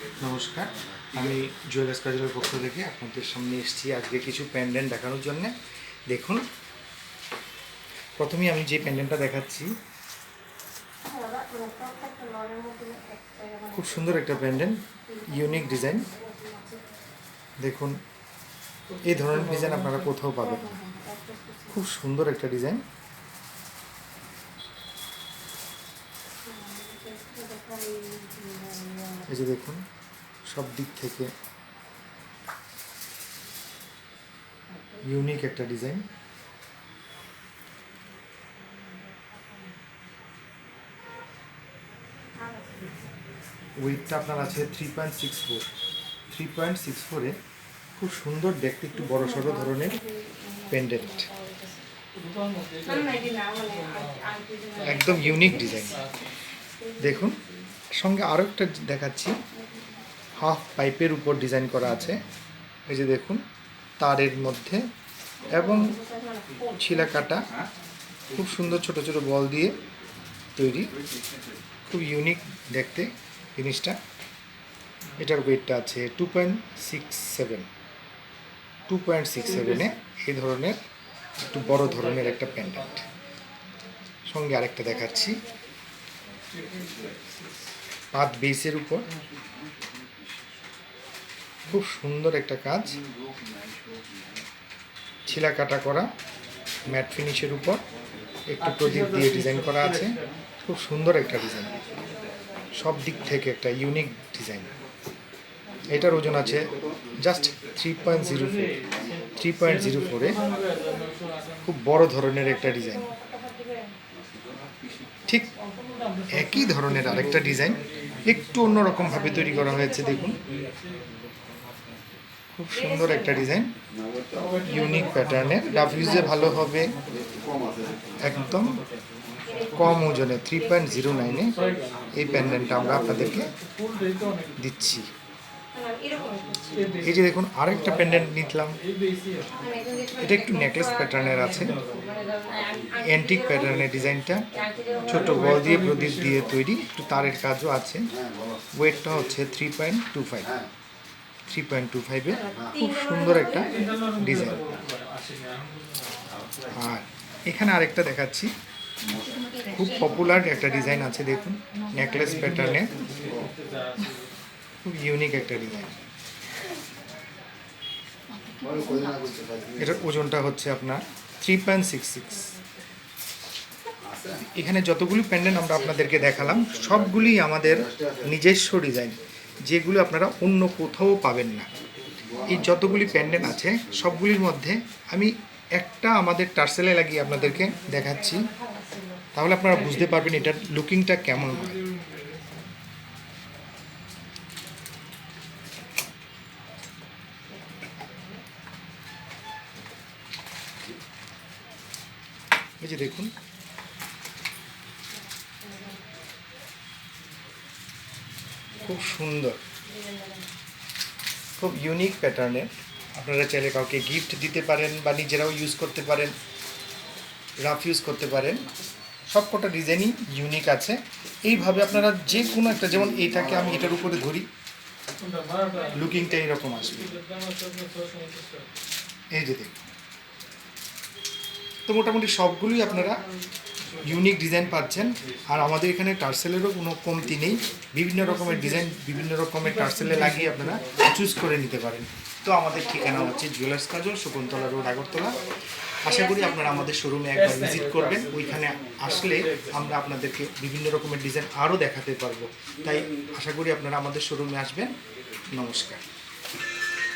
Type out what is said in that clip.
নমস্কার, আমি জুয়েলার্স কাজলের পক্ষ থেকে আপনাদের সামনে এসেছি আজকে কিছু পেন্ডেন্ট দেখানোর জন্য। দেখুন, প্রথমেই আমি যে পেন্ডেন্টটা দেখাচ্ছি, খুব সুন্দর একটা পেন্ডেন্ট, ইউনিক ডিজাইন। দেখুন, এই ধরনের ডিজাইন আপনারা কোথাও পাবেন না। খুব সুন্দর একটা ডিজাইন। এই যে দেখুন, সব দিক থেকে ইউনিক একটা ডিজাইন। ওয়েটটা আপনার আছে 3.64। 3.64-এ খুব সুন্দর দেখতে, একটু বড় সড়ো ধরনের পেন্ডেন্ট, একদম ইউনিক ডিজাইন। দেখুন, সঙ্গে আরও একটা দেখাচ্ছি, হাফ পাইপের উপর ডিজাইন করা আছে। এই যে দেখুন, তারের মধ্যে এবং ছিলা কাটা, খুব সুন্দর ছোট ছোট বল দিয়ে তৈরি, খুব ইউনিক দেখতে জিনিসটা। এটার ওয়েটটা আছে 2.67। 2.67-এ এই ধরনের একটু বড় ধরনের একটা পেন্ডেন্ট। সঙ্গে আরেকটা দেখাচ্ছি, পাত বেসের উপর খুব সুন্দর একটা কাজ, ছিলা কাটা করা, ম্যাট ফিনিশের উপর একটু প্রদীপ দিয়ে ডিজাইন করা আছে। খুব সুন্দর একটা ডিজাইন, সব দিক থেকে একটা ইউনিক ডিজাইন। এটার ওজন আছে জাস্ট 3.04। 3.04-এ খুব বড় ধরনের একটা ডিজাইন। ঠিক একই ধরনের আরেকটা ডিজাইন, একটু অন্যরকমভাবে তৈরি করা হয়েছে। দেখুন, খুব সুন্দর একটা ডিজাইন, ইউনিক প্যাটার্নের, রাফ ইউজে ভালো হবে। একদম কম ওজনে 3.09-এ এই প্যান্ডেন্টটা আমরা আপনাদেরকে দিচ্ছি। এই যে দেখুন, আরেকটা প্যান্ডেন্ট নিলাম, এটা একটু নেকলেস প্যাটার্নের আছে, অ্যান্টিক প্যাটার্নের ডিজাইনটা, ছোট বল দিয়ে প্রদীপ দিয়ে তৈরি, একটু তারের কাজও আছে। ওয়েটটা হচ্ছে 3.25। 3.25-এ খুব সুন্দর একটা ডিজাইন। আর এখানে আরেকটা দেখাচ্ছি, খুব পপুলার একটা ডিজাইন আছে। দেখুন, নেকলেস প্যাটার্নের, খুব ইউনিক একটা ডিজাইন। এটার ওজনটা হচ্ছে আপনার 3.66। এখানে যতগুলি প্যান্ডেন্ট আমরা আপনাদেরকে দেখালাম, সবগুলি আমাদের নিজস্ব ডিজাইন, যেগুলো আপনারা অন্য কোথাও পাবেন না। এই যতগুলি প্যান্ডেন্ট আছে সবগুলির মধ্যে আমি একটা আমাদের টার্সেলে লাগিয়ে আপনাদেরকে দেখাচ্ছি, তাহলে আপনারা বুঝতে পারবেন এটার লুকিংটা কেমন হয়। এই যে দেখুন, খুব সুন্দর, খুব ইউনিক প্যাটার্নের। আপনারা চাইলে কাউকে গিফট দিতে পারেন বা নিজেরাও ইউজ করতে পারেন, রাফ ইউজ করতে পারেন। সব কটা ডিজাইনই ইউনিক আছে। এইভাবে আপনারা যে কোনো একটা, যেমন এইটাকে আমি এটার উপরে ধরি, লুকিংটা এইরকম আসবে। এই যে দেখুন, তো মোটামুটি সবগুলোই আপনারা ইউনিক ডিজাইন পাচ্ছেন। আর আমাদের এখানে টার্সেলেরও কোনো কমতি নেই, বিভিন্ন রকমের ডিজাইন বিভিন্ন রকমের টার্সেলে লাগিয়ে আপনারা চুজ করে নিতে পারেন। তো আমাদের ঠিকানা হচ্ছে জুয়েলার্স কাজল, শকুন্তলা রোড, আগরতলা। আশা করি আপনারা আমাদের শোরুমে একবার ভিজিট করবেন। ওইখানে আসলে আমরা আপনাদেরকে বিভিন্ন রকমের ডিজাইন আরও দেখাতে পারবো। তাই আশা করি আপনারা আমাদের শোরুমে আসবেন। নমস্কার।